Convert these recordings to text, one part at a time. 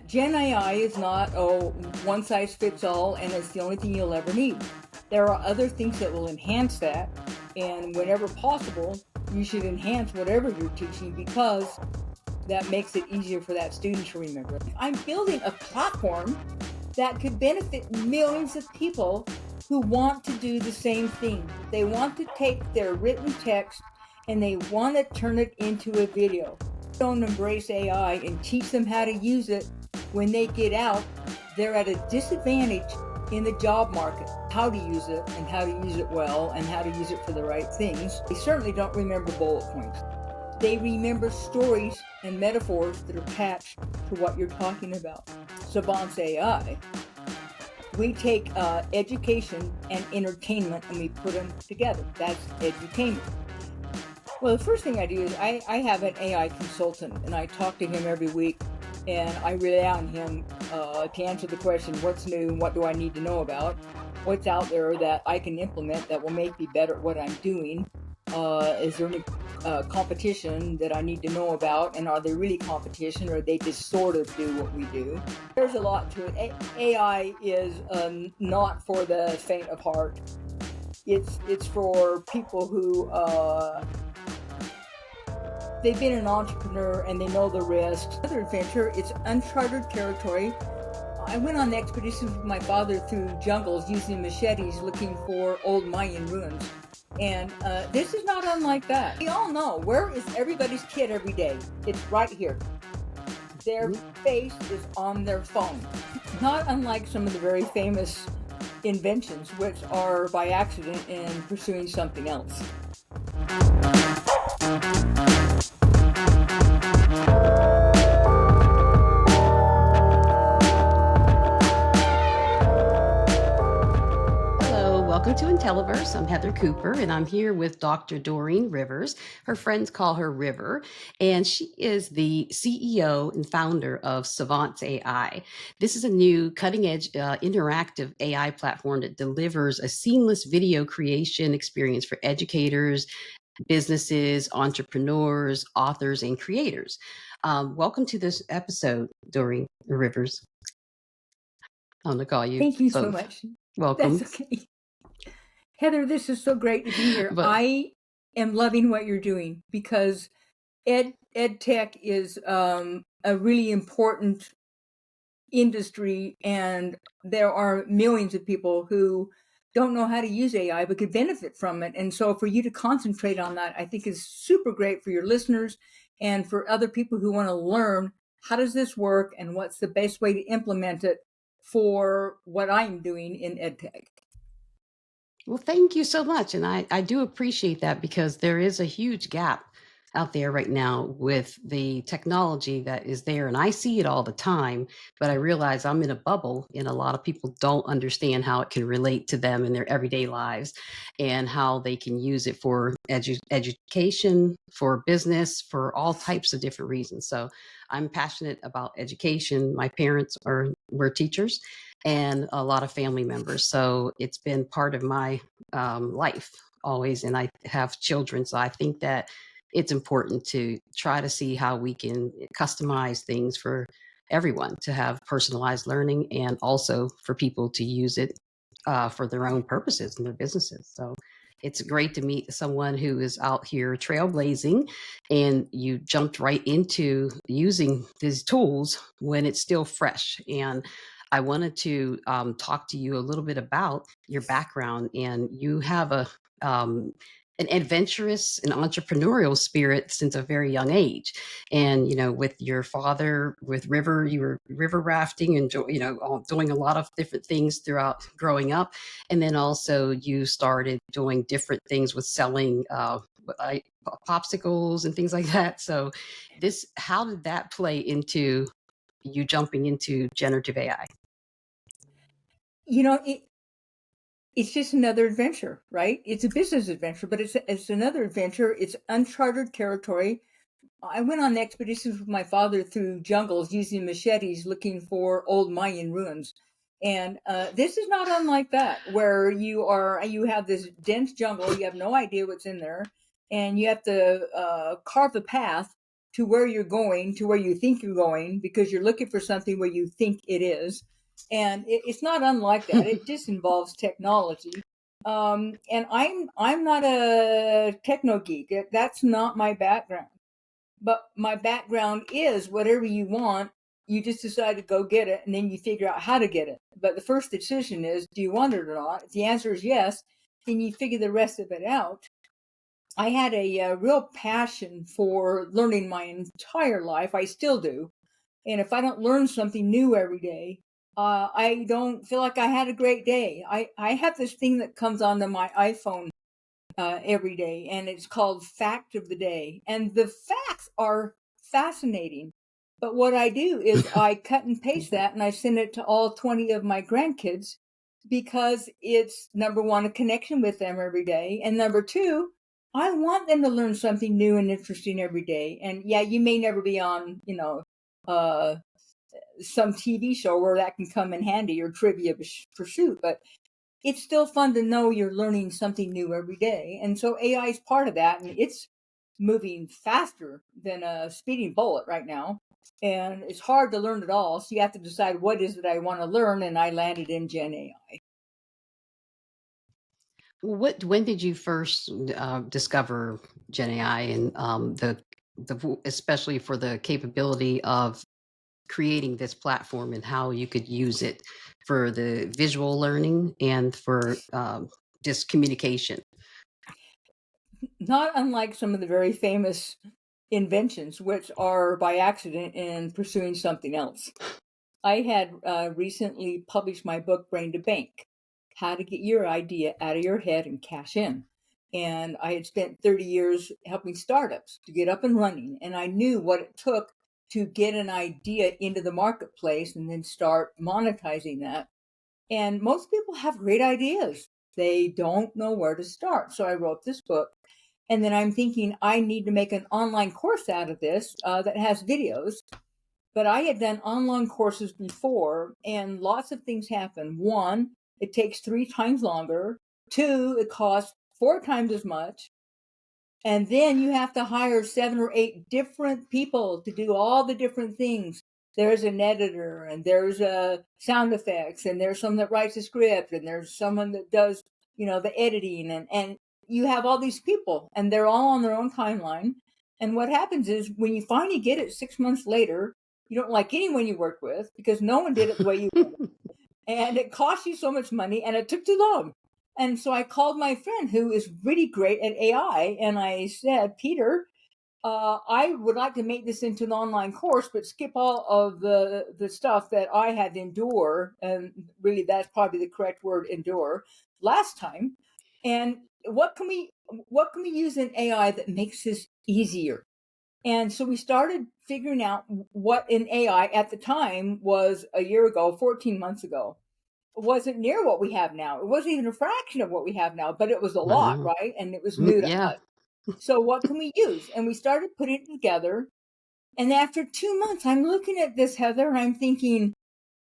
Gen AI is not, one size fits all and it's the only thing you'll ever need. There are other things that will enhance that, and whenever possible, you should enhance whatever you're teaching because that makes it easier for that student to remember. I'm building a platform that could benefit millions of people who want to do the same thing. They want to take their written text and they want to turn it into a video. Don't embrace AI and teach them how to use it. When they get out, they're at a disadvantage in the job market, how to use it and how to use it well and how to use it for the right things. They certainly don't remember bullet points. They remember stories and metaphors that are attached to what you're talking about. Savantz AI, we take education and entertainment and we put them together. That's edutainment. Well, the first thing I do is I have an AI consultant and I talk to him every week and I rely on him to answer the question, what's new, what do I need to know about, what's out there that I can implement that will make me better at what I'm doing. Is there any competition that I need to know about, and are they really competition or they just sort of do what we do? There's a lot to it. AI is not for the faint of heart. It's for people who they've been an entrepreneur and they know the risks. Another adventure, it's uncharted territory. I went on expeditions with my father through jungles using machetes looking for old Mayan ruins. And this is not unlike that. We all know, where is everybody's kid every day? It's right here. Their face is on their phone. Not unlike some of the very famous inventions, which are by accident and pursuing something else. Welcome to Intelliverse. I'm Heather Cooper, and I'm here with Dr. Dorine Rivers. Her friends call her River, and she is the CEO and founder of Savantz AI. This is a new cutting-edge interactive AI platform that delivers a seamless video creation experience for educators, businesses, entrepreneurs, authors, and creators. Welcome to this episode, Dorine Rivers. I'm going to call you Thank you both. so much. Welcome. That's okay. Heather, this is so great to be here. I am loving what you're doing because EdTech is a really important industry, and there are millions of people who don't know how to use AI but could benefit from it. And so for you to concentrate on that, I think is super great for your listeners and for other people who want to learn how does this work and what's the best way to implement it for what I'm doing in EdTech. Well, thank you so much. And I do appreciate that because there is a huge gap out there right now with the technology that is there. And I see it all the time, but I realize I'm in a bubble and a lot of people don't understand how it can relate to them in their everyday lives and how they can use it for education, for business, for all types of different reasons. So I'm passionate about education. My parents were teachers and a lot of family members. So it's been part of my life always. And I have children. So I think that it's important to try to see how we can customize things for everyone to have personalized learning and also for people to use it for their own purposes and their businesses. So it's great to meet someone who is out here trailblazing and you jumped right into using these tools when it's still fresh. And I wanted to talk to you a little bit about your background, and you have an adventurous and entrepreneurial spirit since a very young age. And, with your father, with River, you were river rafting and, doing a lot of different things throughout growing up. And then also you started doing different things with selling popsicles and things like that. So how did that play into you jumping into generative AI? It's just another adventure, right? It's a business adventure, but it's another adventure. It's uncharted territory. I went on expeditions with my father through jungles using machetes looking for old Mayan ruins. And this is not unlike that, where you have this dense jungle, you have no idea what's in there, and you have to carve a path to where you're going, to where you think you're going, because you're looking for something where you think it is. And it's not unlike that. It just involves technology. And I'm not a techno geek. That's not my background. But my background is whatever you want, you just decide to go get it, and then you figure out how to get it. But the first decision is, do you want it or not? If the answer is yes, then you figure the rest of it out. I had a real passion for learning my entire life. I still do. And if I don't learn something new every day, I don't feel like I had a great day. I have this thing that comes onto my iPhone every day, and it's called Fact of the Day. And the facts are fascinating. But what I do is I cut and paste that and I send it to all 20 of my grandkids because it's number one, a connection with them every day. And number two, I want them to learn something new and interesting every day. And yeah, you may never be on, uh, some TV show where that can come in handy, or Trivia Pursuit, but it's still fun to know you're learning something new every day. And so AI is part of that, and it's moving faster than a speeding bullet right now. And it's hard to learn it all. So you have to decide what is it I want to learn, and I landed in Gen AI. When did you first discover Gen AI and especially for the capability of creating this platform and how you could use it for the visual learning and for just communication? Not unlike some of the very famous inventions, which are by accident in pursuing something else. I had recently published my book, Brain to Bank: How to Get Your Idea Out of Your Head and Cash In. And I had spent 30 years helping startups to get up and running. And I knew what it took to get an idea into the marketplace and then start monetizing that. And most people have great ideas. They don't know where to start. So I wrote this book. And then I'm thinking I need to make an online course out of this that has videos. But I had done online courses before, and lots of things happen. One, it takes 3 times longer. Two, it costs 4 times as much. And then you have to hire 7 or 8 different people to do all the different things. There's an editor, and there's sound effects, and there's someone that writes a script, and there's someone that does, the editing, and you have all these people, and they're all on their own timeline. And what happens is when you finally get it 6 months later, you don't like anyone you work with because no one did it the way you wanted. And it cost you so much money, and it took too long. And so I called my friend who is really great at AI, and I said, Peter, I would like to make this into an online course, but skip all of the stuff that I had to endure. And really, that's probably the correct word, endure, last time. And what can we use in AI that makes this easier? And so we started figuring out what in AI at the time was a year ago, 14 months ago. It wasn't near what we have now. It wasn't even a fraction of what we have now, but it was a lot, Wow. right? And it was new to Yeah. us. So what can we use? And we started putting it together. And after 2 months, I'm looking at this, Heather, and I'm thinking,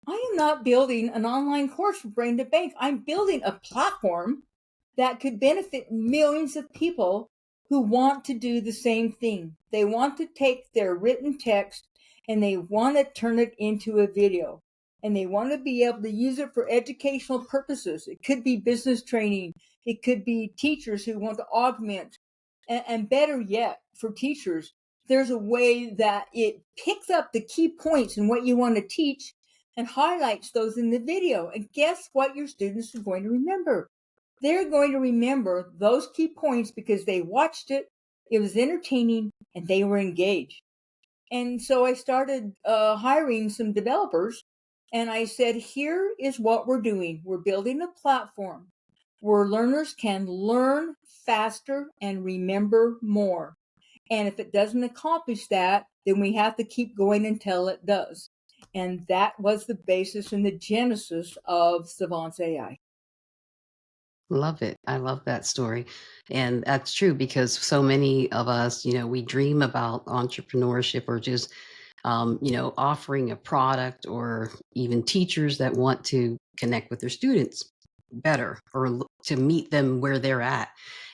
I am not building an online course for Brain to Bank. I'm building a platform that could benefit millions of people who want to do the same thing. They want to take their written text and they want to turn it into a video. And they want to be able to use it for educational purposes. It could be business training. It could be teachers who want to augment. And better yet, for teachers, there's a way that it picks up the key points in what you want to teach and highlights those in the video. And guess what your students are going to remember? They're going to remember those key points because they watched it, it was entertaining, and they were engaged. And so I started hiring some developers, and I said, here is what we're doing. We're building a platform where learners can learn faster and remember more. And if it doesn't accomplish that, then we have to keep going until it does. And that was the basis and the genesis of Savantz AI. Love it. I love that story. And that's true because so many of us, we dream about entrepreneurship or just, offering a product, or even teachers that want to connect with their students better, or to meet them where they're at.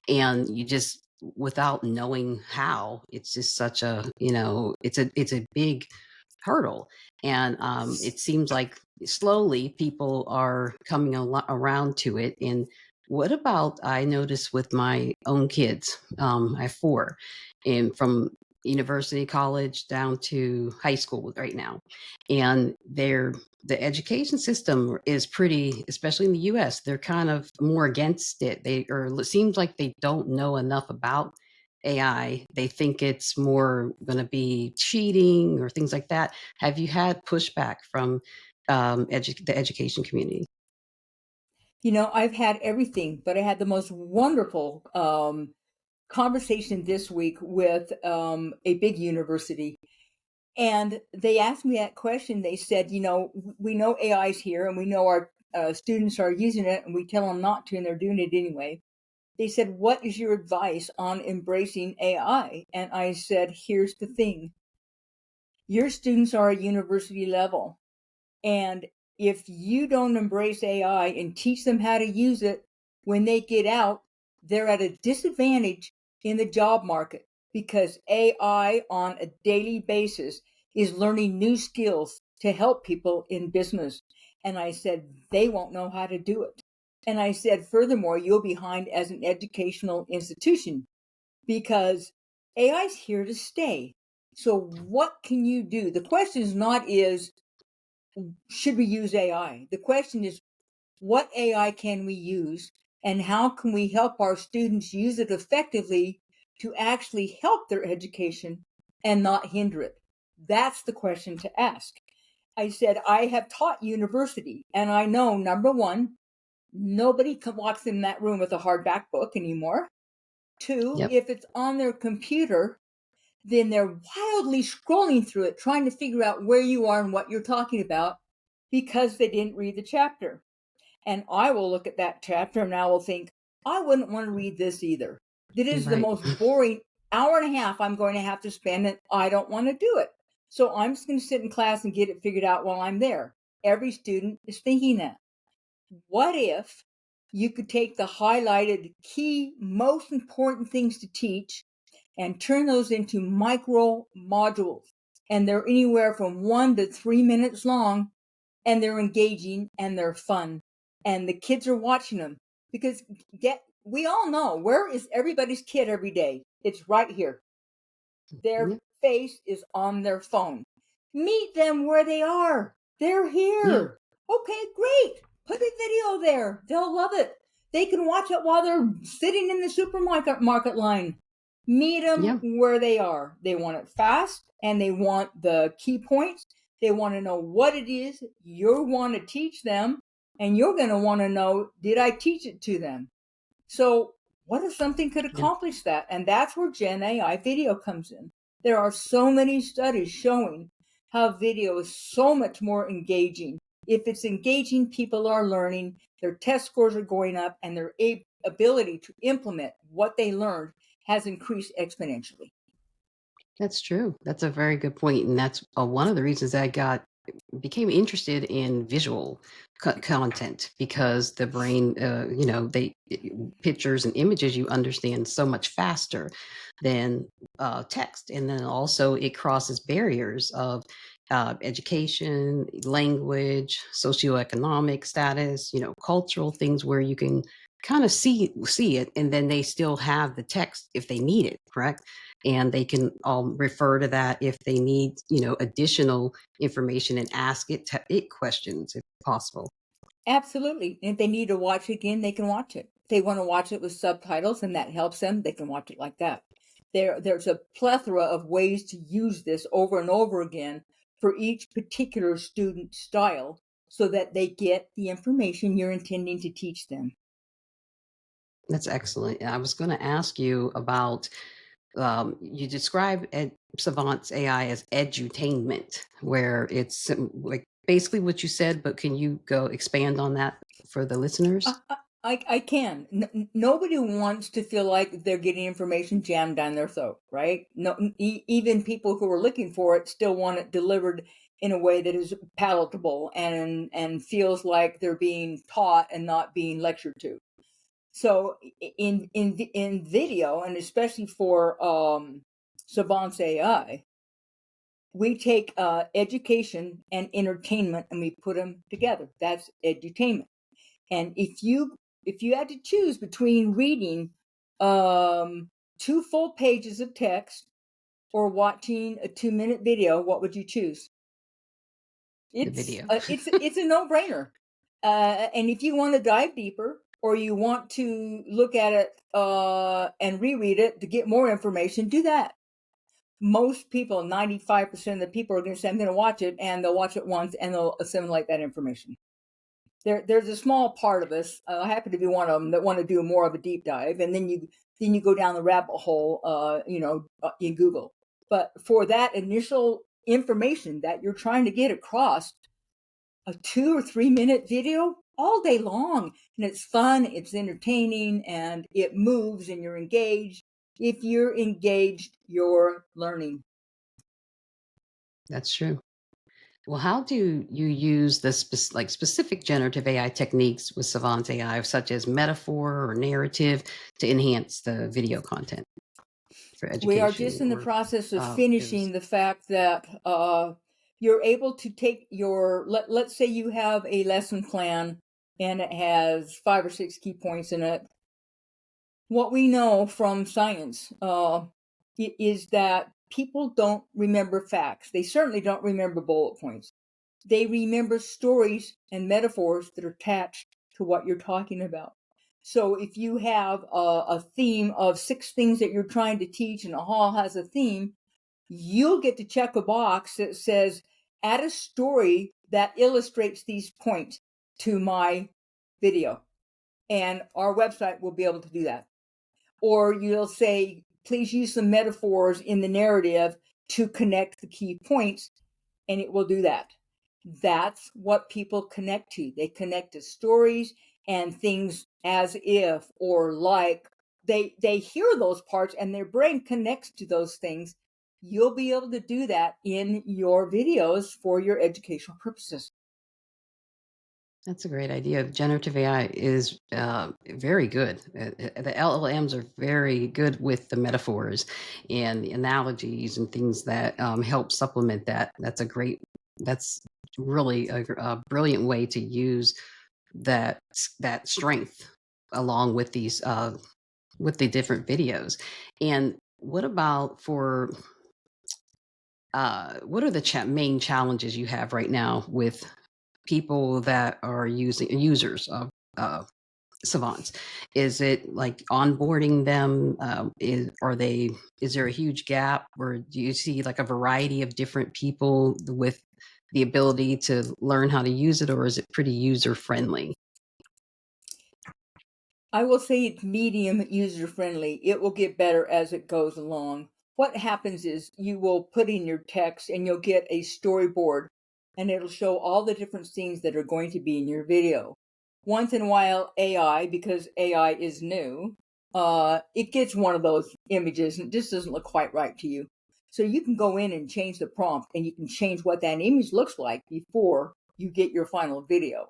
And you just without knowing how. It's just such a, it's a big hurdle. And it seems like slowly people are coming around to it. And what about, I noticed with my own kids, I have four, and from university, college, down to high school right now. And the education system is pretty, especially in the US, they're kind of more against it. It seems like they don't know enough about AI. They think it's more going to be cheating or things like that. Have you had pushback from the education community? I've had everything, but I had the most wonderful conversation this week with a big university. And they asked me that question. They said, we know AI is here and we know our students are using it and we tell them not to and they're doing it anyway. They said, what is your advice on embracing AI? And I said, here's the thing. Your students are at university level. And if you don't embrace AI and teach them how to use it when they get out, they're at a disadvantage in the job market because AI on a daily basis is learning new skills to help people in business. And I said, they won't know how to do it. And I said, furthermore, you'll be behind as an educational institution because AI is here to stay. So what can you do? The question is not should we use AI? The question is, what AI can we use and how can we help our students use it effectively to actually help their education and not hinder it? That's the question to ask. I said, I have taught university and I know, number one, nobody walks in that room with a hardback book anymore. Two, Yep. if it's on their computer, then they're wildly scrolling through it, trying to figure out where you are and what you're talking about because they didn't read the chapter. And I will look at that chapter and I will think, I wouldn't want to read this either. That is the Right. most boring hour and a half I'm going to have to spend, and I don't want to do it. So I'm just going to sit in class and get it figured out while I'm there. Every student is thinking that. What if you could take the highlighted key, most important things to teach and turn those into micro modules? And they're anywhere from 1 to 3 minutes long, and they're engaging and they're fun. And the kids are watching them because we all know, where is everybody's kid every day? It's right here. Their Yep. face is on their phone. Meet them where they are. They're Yeah. here. Okay, great. Put a video there. They'll love it. They can watch it while they're sitting in the supermarket line. Meet them Yeah. where they are. They want it fast and they want the key points. They want to know what it is you want to teach them, and you're going to want to know, did I teach it to them? So what if something could Yeah. accomplish that? And that's where Gen AI video comes in. There are so many studies showing how video is so much more engaging. If it's engaging, people are learning, their test scores are going up, and their ability to implement what they learned has increased exponentially. That's true. That's a very good point, and that's one of the reasons I became interested in visual content, because the brain, pictures and images you understand so much faster than text, and then also it crosses barriers of education, language, socioeconomic status, cultural things, where you can kind of see it, and then they still have the text if they need it, correct? And they can refer to that if they need, additional information, and ask it questions if possible. Absolutely. And if they need to watch it again, they can watch it. If they want to watch it with subtitles and that helps them, they can watch it like that. There's a plethora of ways to use this over and over again for each particular student style so that they get the information you're intending to teach them. That's excellent. I was going to ask you about, you describe Savant's AI as edutainment, where it's like basically what you said, but can you go expand on that for the I, listeners? I can. Nobody wants to feel like they're getting information jammed down their throat, right? No, even people who are looking for it still want it delivered in a way that is palatable and feels like they're being taught and not being lectured to. So in video, and especially for Savantz AI, we take education and entertainment and we put them together. That's edutainment. And if you had to choose between reading 2 full pages of text or watching a 2-minute video, what would you choose? The video. It's a no-brainer. And if you want to dive deeper or you want to look at it and reread it to get more information, do that. Most people, 95% of the people, are going to say, I'm going to watch it, and they'll watch it once and they'll assimilate that information. There's a small part of us, I happen to be one of them, that want to do more of a deep dive, and then you go down the rabbit hole, in Google. But for that initial information that you're trying to get across, a 2 or 3 minute video all day long, and it's fun, it's entertaining, and it moves, and you're engaged. If you're engaged, you're learning. That's true. Well, how do you use the specific generative AI techniques with Savant AI, such as metaphor or narrative, to enhance the video content for education? We are just in the process of finishing the fact that you're able to take your, let's say you have a lesson plan and it has 5 or 6 key points in it. What we know from science is that people don't remember facts. They certainly don't remember bullet points. They remember stories and metaphors that are attached to what you're talking about. So if you have a theme of 6 things that you're trying to teach and a hall has a theme, you'll get to check a box that says, add a story that illustrates these points to my video. And our website will be able to do that. Or you'll say, please use some metaphors in the narrative to connect the key points, and it will do that. That's what people connect to. They connect to stories and things as if or like. They hear those parts and their brain connects to those things. You'll be able to do that in your videos for your educational purposes. That's a great idea. Generative AI is very good. The LLMs are very good with the metaphors and the analogies and things that help supplement that. That's really a brilliant way to use that strength along with these with the different videos. And what about for what are the main challenges you have right now with people that are users of Savants? Is it like onboarding them? Is there a huge gap, or do you see like a variety of different people with the ability to learn how to use it, or is it pretty user friendly? I will say it's medium user friendly. It will get better as it goes along. What happens is you will put in your text and you'll get a storyboard, and it'll show all the different scenes that are going to be in your video. Once in a while, AI, because AI is new, it gets one of those images and it just doesn't look quite right to you. So you can go in and change the prompt, and you can change what that image looks like before you get your final video.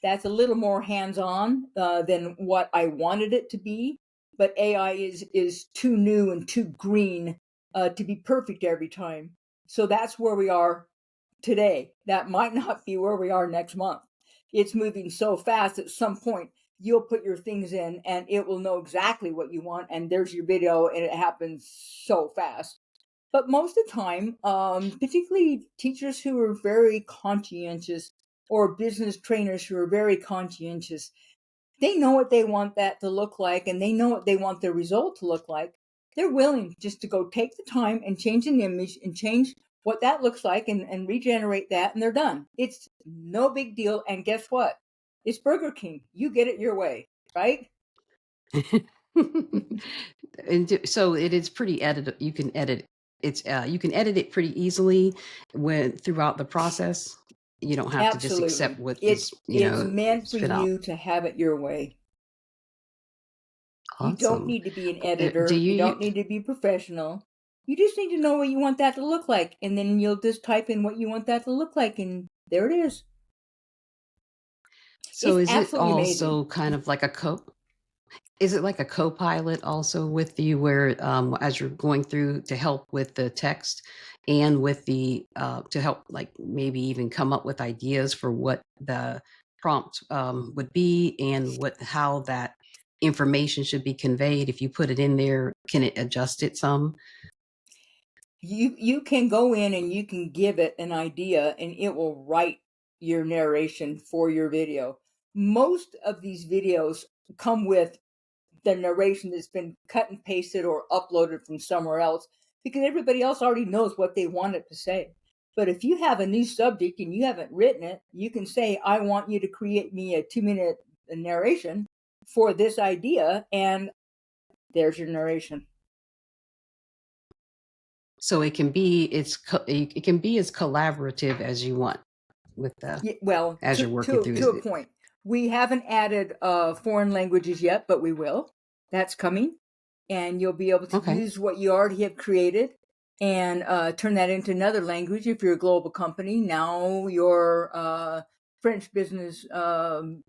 That's a little more hands-on than what I wanted it to be, but AI is too new and too green to be perfect every time. So that's where we are today. That might not be where we are next month. It's moving so fast. At some point, you'll put your things in and it will know exactly what you want, and there's your video, and it happens so fast. But most of the time, particularly teachers who are very conscientious or business trainers who are very conscientious, they know what they want that to look like, and they know what they want their result to look like. They're willing just to go take the time and change an image and change what that looks like and regenerate that, and they're done. It's no big deal. And guess what? It's Burger King. You get it your way, right? So it is pretty edit. You can edit. You can edit it pretty easily throughout the process. You don't have to just accept what it's meant for spit out. you to have it your way. Awesome. You don't need to be an editor. You don't need to be professional. You just need to know what you want that to look like, and then you'll just type in what you want that to look like, and there it is. So is it also amazing. Kind of like a Is it like a co-pilot also with you where, as you're going through to help with the text and with the, to help like maybe even come up with ideas for what the prompt would be and how that information should be conveyed? If you put it in there, can it adjust it some? You can go in and you can give it an idea and it will write your narration for your video. Most of these videos come with the narration that's been cut and pasted or uploaded from somewhere else because everybody else already knows what they want it to say. But if you have a new subject and you haven't written it, you can say, I want you to create me a 2-minute narration for this idea, and there's your narration. So it can be it can be as collaborative as you want with the Yeah, well, as you're working through. to a point. We haven't added foreign languages yet, but we will. That's coming, and you'll be able to Okay. use what you already have created and turn that into another language. If you're a global company, now your French business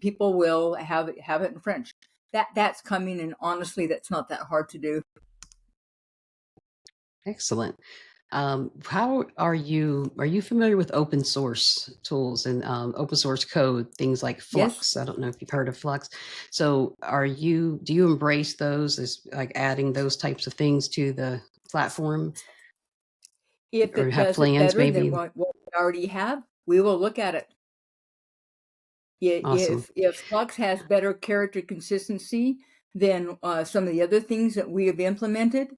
people will have it in French. That's coming, and honestly, that's not that hard to do. Excellent. How are you familiar with open source tools and open source code, things like Yes, Flux? I don't know if you've heard of Flux. So do you embrace those as like adding those types of things to the platform if or it have does it plans better than maybe? what we already have, we will look at it. Awesome. If Flux has better character consistency than some of the other things that we have implemented,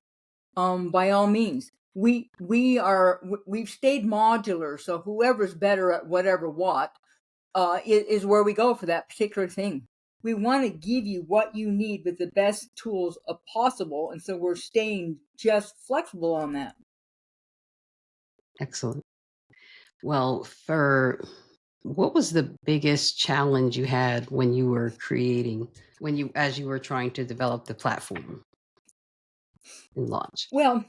by all means, we've stayed modular. So whoever's better at whatever is where we go for that particular thing. We want to give you what you need with the best tools possible, and so we're staying just flexible on that. Excellent. Well, what was the biggest challenge you had when you were creating, as you were trying to develop the platform and launch? Well,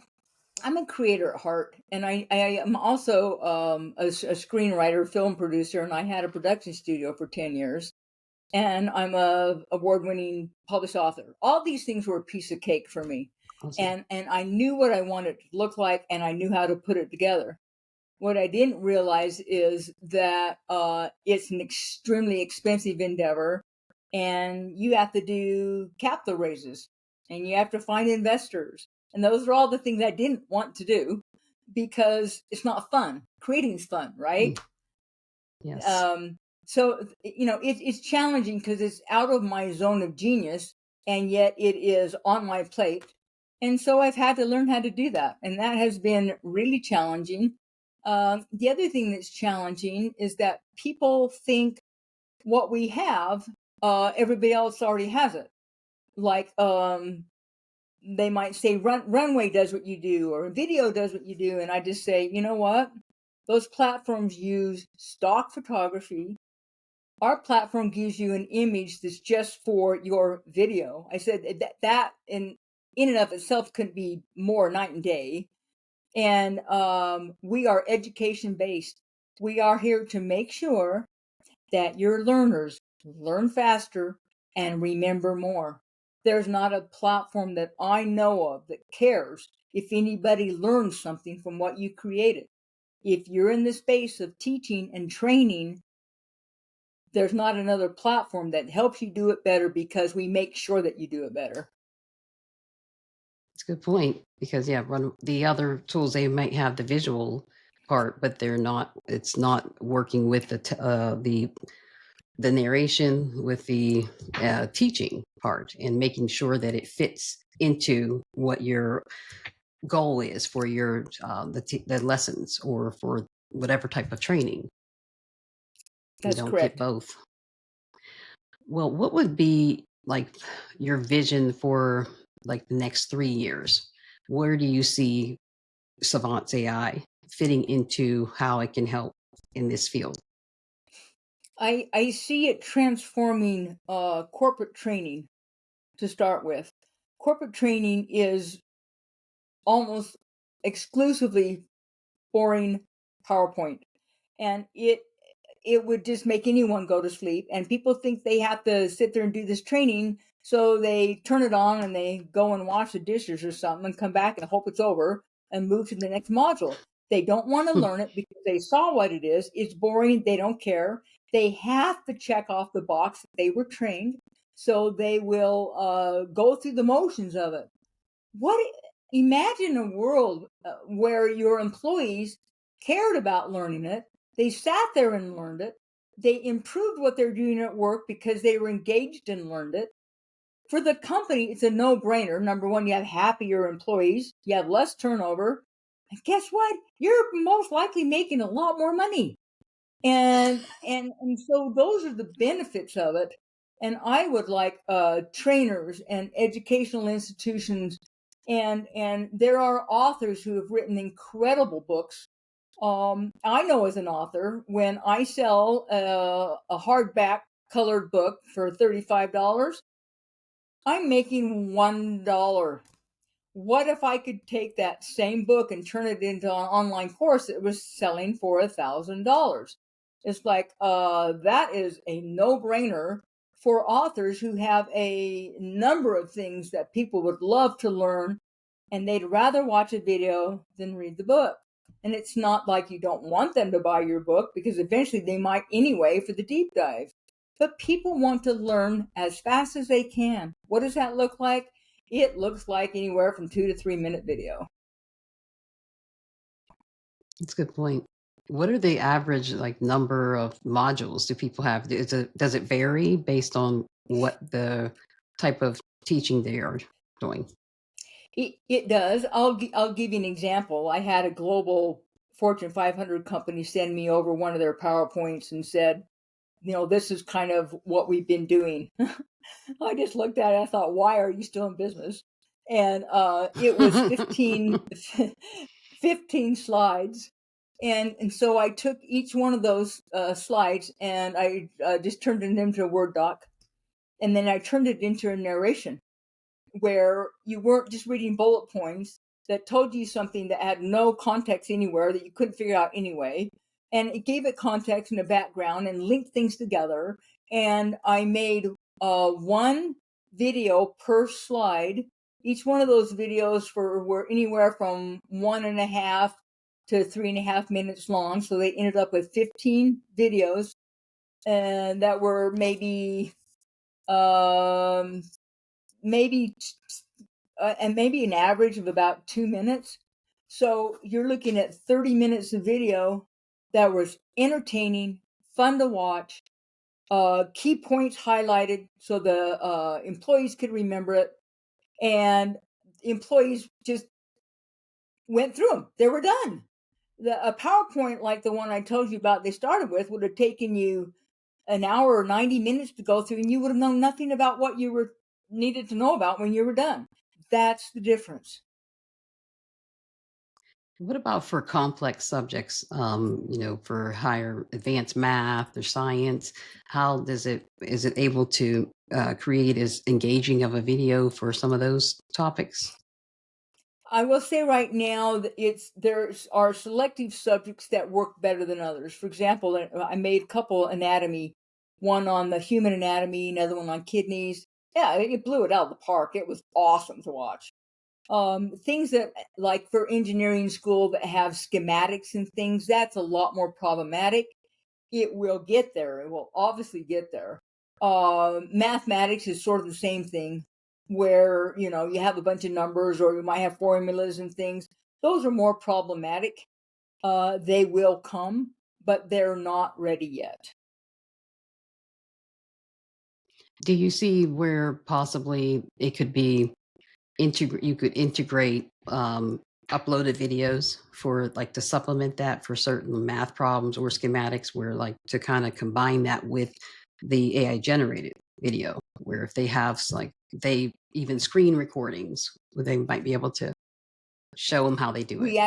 I'm a creator at heart, and I am also a screenwriter, film producer, and I had a production studio for 10 years. And I'm a award-winning published author. All these things were a piece of cake for me, Awesome. and I knew what I wanted it to look like, and I knew how to put it together. What I didn't realize is that it's an extremely expensive endeavor, and you have to do capital raises, and you have to find investors, and those are all the things I didn't want to do because it's not fun. Creating is fun, right? Yes. Um, so it's challenging because it's out of my zone of genius, and yet it is on my plate, and so I've had to learn how to do that, and that has been really challenging. The other thing that's challenging is that people think what we have, everybody else already has it. Like they might say runway does what you do, or video does what you do, and I just say, you know what? Those platforms use stock photography. Our platform gives you an image that's just for your video. I said that in and of itself couldn't be more night and day. And we are education based. We are here to make sure that your learners learn faster and remember more. There's not a platform that I know of that cares if anybody learns something from what you created. If you're in the space of teaching and training, there's not another platform that helps you do it better because we make sure that you do it better. It's a good point because yeah, the other tools they might have the visual part, but it's not working with the narration with the teaching part and making sure that it fits into what your goal is for your the lessons or for whatever type of training. You That's don't get correct. both. Well, what would be like your vision for like the next 3 years? Where do you see Savantz AI fitting into how it can help in this field? I see it transforming corporate training to start with. Corporate training is almost exclusively boring PowerPoint, and it would just make anyone go to sleep. And people think they have to sit there and do this training So they turn it on and they go and wash the dishes or something and come back and hope it's over and move to the next module. They don't want to learn it because they saw what it is. It's boring. They don't care. They have to check off the box that they were trained. So they will go through the motions of it. What? Imagine a world where your employees cared about learning it. They sat there and learned it. They improved what they're doing at work because they were engaged and learned it. For the company, it's a no-brainer. Number one, you have happier employees, you have less turnover, and guess what? You're most likely making a lot more money. And so those are the benefits of it. And I would like trainers and educational institutions, and there are authors who have written incredible books. I know as an author, when I sell a hardback colored book for $35, I'm making $1. What if I could take that same book and turn it into an online course that was selling for $1,000? It's like that is a no-brainer for authors who have a number of things that people would love to learn, and they'd rather watch a video than read the book. And it's not like you don't want them to buy your book, because eventually they might anyway for the deep dive. But people want to learn as fast as they can. What does that look like? It looks like anywhere from 2 to 3 minute video. That's a good point. What are the average like number of modules do people have? Does it vary based on what the type of teaching they are doing? It does. I'll give you an example. I had a global Fortune 500 company send me over one of their PowerPoints and said, this is kind of what we've been doing. I just looked at it. I thought, why are you still in business? And it was 15 slides. And so I took each one of those slides and I just turned it into a Word doc. And then I turned it into a narration where you weren't just reading bullet points that told you something that had no context anywhere that you couldn't figure out anyway. And it gave it context and a background and linked things together. And I made one video per slide. Each one of those videos were anywhere from 1.5 to 3.5 minutes long. So they ended up with 15 videos, and that were maybe and maybe an average of about 2 minutes. So you're looking at 30 minutes of video that was entertaining, fun to watch, key points highlighted so the employees could remember it, and employees just went through them. They were done. A PowerPoint like the one I told you about they started with would have taken you an hour or 90 minutes to go through, and you would have known nothing about what you were needed to know about when you were done. That's the difference. What about for complex subjects, for higher advanced math or science? How is it able to create as engaging of a video for some of those topics? I will say right now that there are selective subjects that work better than others. For example, I made a couple anatomy, one on the human anatomy, another one on kidneys. Yeah, it blew it out of the park. It was awesome to watch. Things that, like for engineering school, that have schematics and things, that's a lot more problematic. It will get there. It will obviously get there. Mathematics is sort of the same thing, where you have a bunch of numbers, or you might have formulas and things. Those are more problematic. They will come, but they're not ready yet. Do you see where possibly it could be you could integrate uploaded videos for like to supplement that for certain math problems or schematics, where like to kind of combine that with the AI generated video, where if they have like they even screen recordings, where they might be able to show them how they do it. We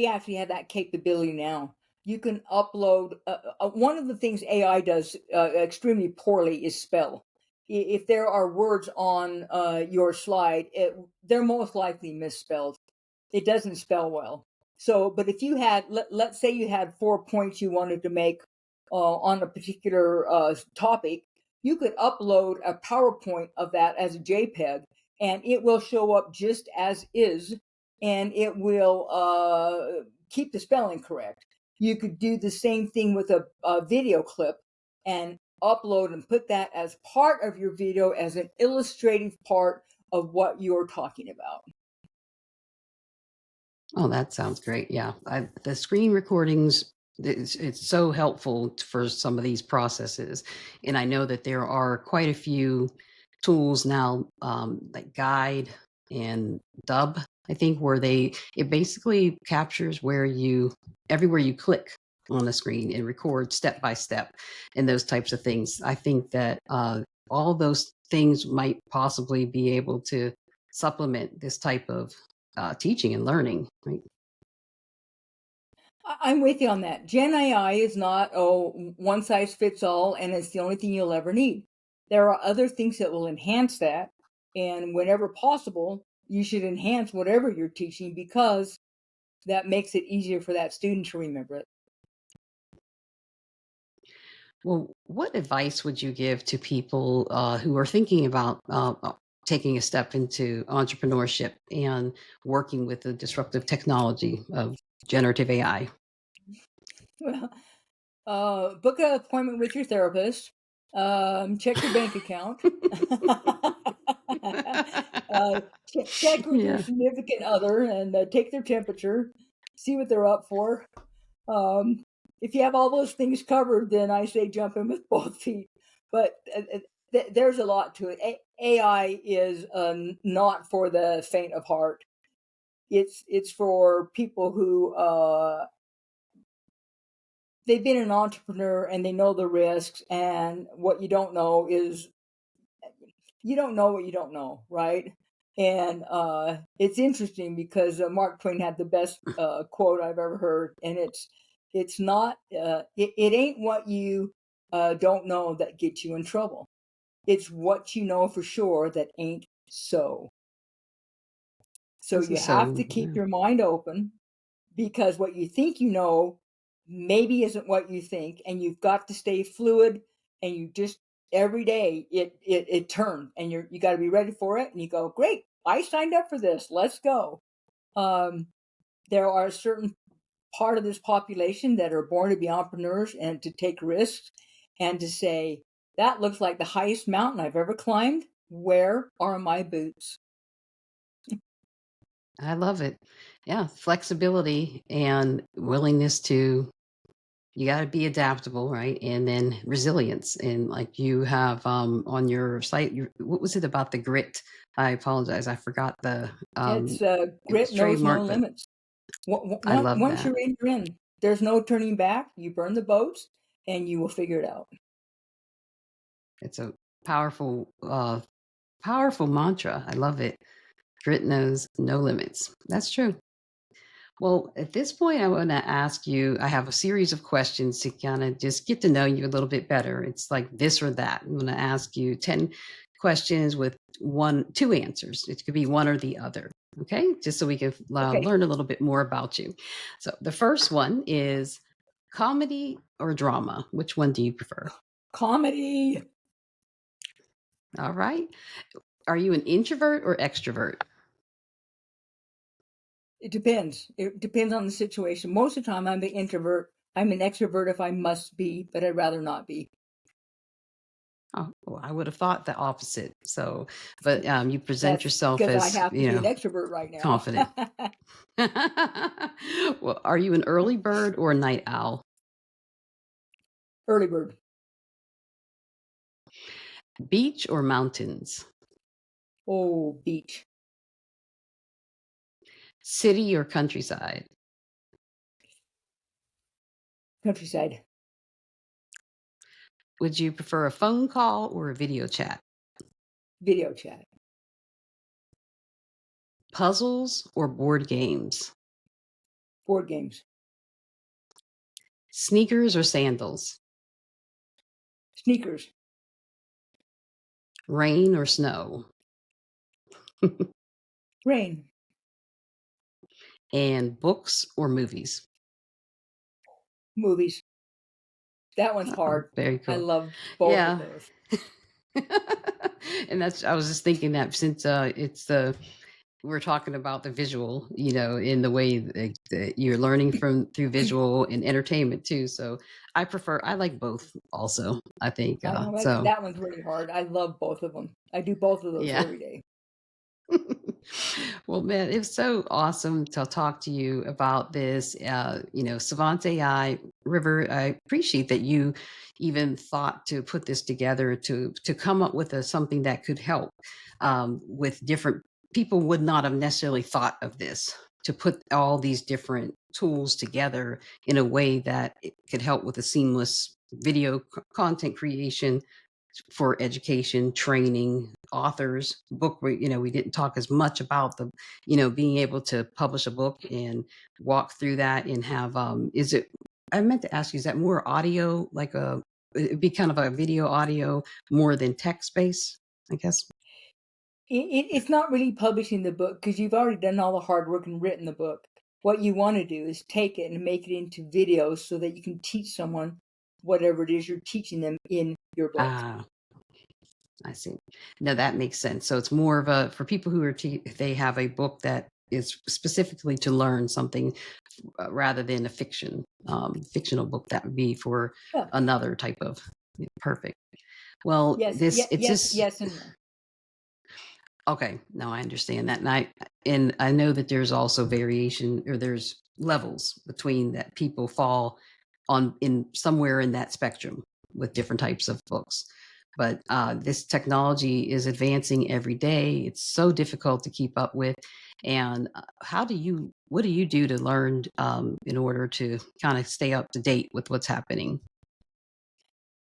actually have that capability now. You can upload. One of the things AI does extremely poorly is spell. If there are words on your slide, they're most likely misspelled. It doesn't spell well. So, but if you had, let's say you had 4 points you wanted to make on a particular topic, you could upload a PowerPoint of that as a JPEG, and it will show up just as is, and it will keep the spelling correct. You could do the same thing with a video clip and upload and put that as part of your video as an illustrative part of what you're talking about. Oh, that sounds great. Yeah. The screen recordings, it's so helpful for some of these processes. And I know that there are quite a few tools now, like Guide and Dub, I think, where it basically captures everywhere you click on the screen and records step by step and those types of things. I think that all those things might possibly be able to supplement this type of teaching and learning, right? I'm with you on that. Gen AI is not, one size fits all, and it's the only thing you'll ever need. There are other things that will enhance that. And whenever possible, you should enhance whatever you're teaching because that makes it easier for that student to remember it. Well, what advice would you give to people who are thinking about taking a step into entrepreneurship and working with the disruptive technology of generative AI? Well, book an appointment with your therapist. Check your bank account. Check with your Yeah, significant other and take their temperature. See what they're up for. Um, if you have all those things covered, then I say jump in with both feet. But there's a lot to it. AI is not for the faint of heart. It's for people who they've been an entrepreneur and they know the risks. And what you don't know is you don't know what you don't know, right? And it's interesting because Mark Twain had the best quote I've ever heard, and it's not it ain't what you don't know that gets you in trouble. It's what you know for sure that ain't so. So this you is have so. to keep your mind open because what you think you know maybe isn't what you think, and you've got to stay fluid, and you just every day it turns, and you got to be ready for it, and you go, great, I signed up for this, let's go. um, there are a certain part of this population that are born to be entrepreneurs and to take risks and to say that looks like the highest mountain I've ever climbed, where are my boots? I love it. Yeah, flexibility and willingness to you got to be adaptable, right? And then resilience. And like you have on your site, what was it about the grit? I apologize, I forgot It's it was grit knows no trademarked, but limits. I love Once that. you're in, you're in. There's no turning back. You burn the boats, and you will figure it out. It's a powerful mantra. I love it. Grit knows no limits. That's true. Well, at this point, I want to ask you. I have a series of questions to kind of just get to know you a little bit better. It's like this or that. I'm going to ask you 10 questions with two answers. It could be one or the other. Okay. Just so we can Okay, learn a little bit more about you. So the first one is comedy or drama. Which one do you prefer? comedy. All right. Are you an introvert or extrovert? It depends. It depends on the situation. Most of the time, I'm the introvert. I'm an extrovert if I must be, but I'd rather not be. Oh, well, I would have thought the opposite. So, but you present That's yourself because I as, have to be an extrovert right now. confident. Well, are you an early bird or a night owl? Early bird. Beach or mountains? Oh, beach. City or countryside? Countryside. Would you prefer a phone call or a video chat? Video chat. Puzzles or board games? Board games. Sneakers or sandals? Sneakers. Rain or snow? Rain. And books or movies? Movies. That one's hard. Very I cool. love both of Yeah. those. And that's, I was just thinking that since it's the, we're talking about the visual, in the way that you're learning from through visual and entertainment too. So I like both also, I think. I know So that one's really hard. I love both of them. I do both of those yeah. every day. Well, man, it's so awesome to talk to you about this. Savantz AI, River, I appreciate that you even thought to put this together to come up with something that could help with different people would not have necessarily thought of this, to put all these different tools together in a way that it could help with a seamless video content creation for education, training, authors, book. We didn't talk as much about the, being able to publish a book and walk through that and have, I meant to ask you, is that more audio, it'd be kind of a video audio more than text based, I guess? It's not really publishing the book because you've already done all the hard work and written the book. What you want to do is take it and make it into videos so that you can teach someone whatever it is you're teaching them in your book. Ah, I see. No, that makes sense. So it's more of a, for people who are, they have a book that is specifically to learn something rather than a fictional book that would be for Yeah. another type of. Perfect. Well, Yes. it's just Yes, and no. okay. No, I understand that, and I know that there's also variation, or there's levels between that people fall on in somewhere in that spectrum with different types of books. But this technology is advancing every day. It's so difficult to keep up with. And what do you do to learn in order to kind of stay up to date with what's happening?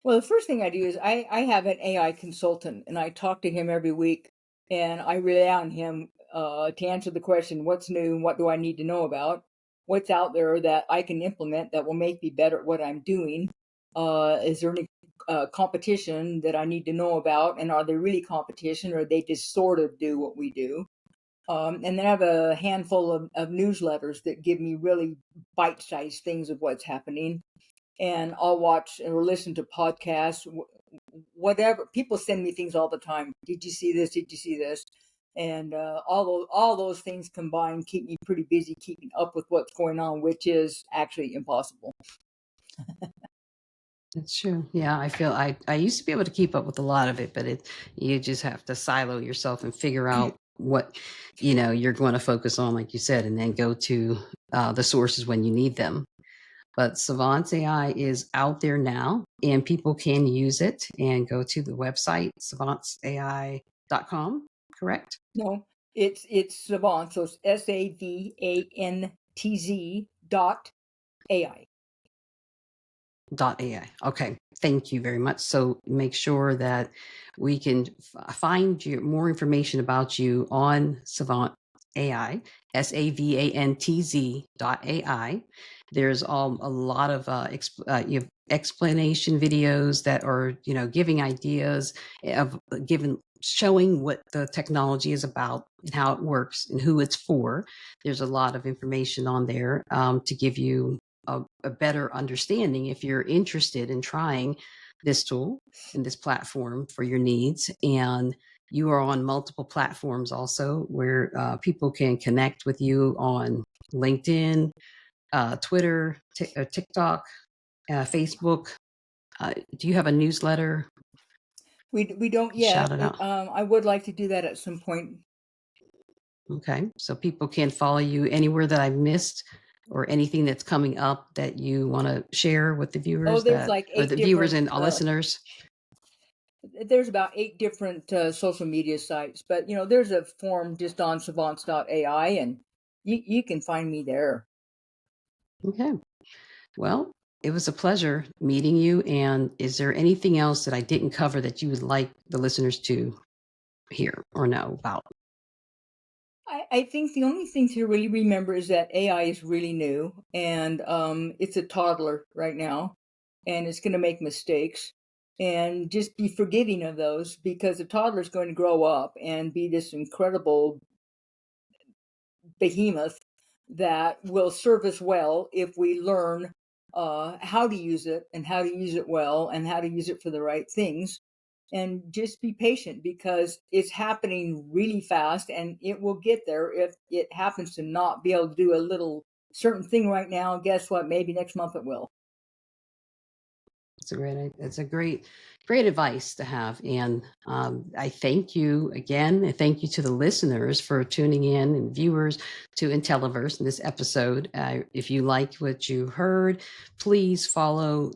Well, the first thing I do is I have an AI consultant and I talk to him every week and I rely on him to answer the question, what's new and what do I need to know about? What's out there that I can implement that will make me better at what I'm doing? Is there any competition that I need to know about? And are they really competition or they just sort of do what we do? And then I have a handful of newsletters that give me really bite sized things of what's happening, and I'll watch or listen to podcasts, whatever. People send me things all the time. Did you see this? Did you see this? And all those things combined keep me pretty busy keeping up with what's going on, which is actually impossible. That's true. Yeah, I feel I used to be able to keep up with a lot of it, but you just have to silo yourself and figure out what you're going to focus on, like you said, and then go to the sources when you need them. But Savantz AI is out there now, and people can use it and go to the website savantzai.com. Correct? No, it's Savant, so it's SAVANTZ.AI. .ai. Okay, thank you very much. So make sure that we can find you more information about you on Savant AI, SAVANTZ.ai. There's a lot of you have explanation videos that are giving ideas of showing what the technology is about and how it works and who it's for. There's a lot of information on there to give you a better understanding if you're interested in trying this tool and this platform for your needs. And you are on multiple platforms also where people can connect with you on LinkedIn, Twitter, TikTok, Facebook. Do you have a newsletter? We don't Shout yet, it but out. I would like to do that at some point. Okay. So people can follow you anywhere that I've missed, or anything that's coming up that you want to share with the Oh, viewers there's like or 8 the viewers different and listeners. there's about 8 different social media sites, but there's a forum just on savants.ai, and you can find me there. Okay. Well, it was a pleasure meeting you. And is there anything else that I didn't cover that you would like the listeners to hear or know about? I think the only thing to really remember is that AI is really new, and it's a toddler right now, and it's going to make mistakes. And just be forgiving of those because a toddler is going to grow up and be this incredible behemoth that will serve us well if we learn how to use it and how to use it well and how to use it for the right things. And just be patient because it's happening really fast and it will get there. If it happens to not be able to do a little certain thing right now, guess what? Maybe next month it will. It's a great advice to have. And I thank you again. And thank you to the listeners for tuning in and viewers to Intelliverse in this episode. If you liked what you heard, please follow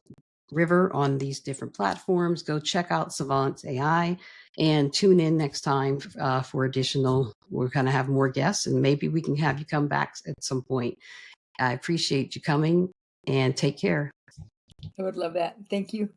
River on these different platforms. Go check out Savantz AI and tune in next time for additional. We're going to have more guests and maybe we can have you come back at some point. I appreciate you coming and take care. I would love that. Thank you.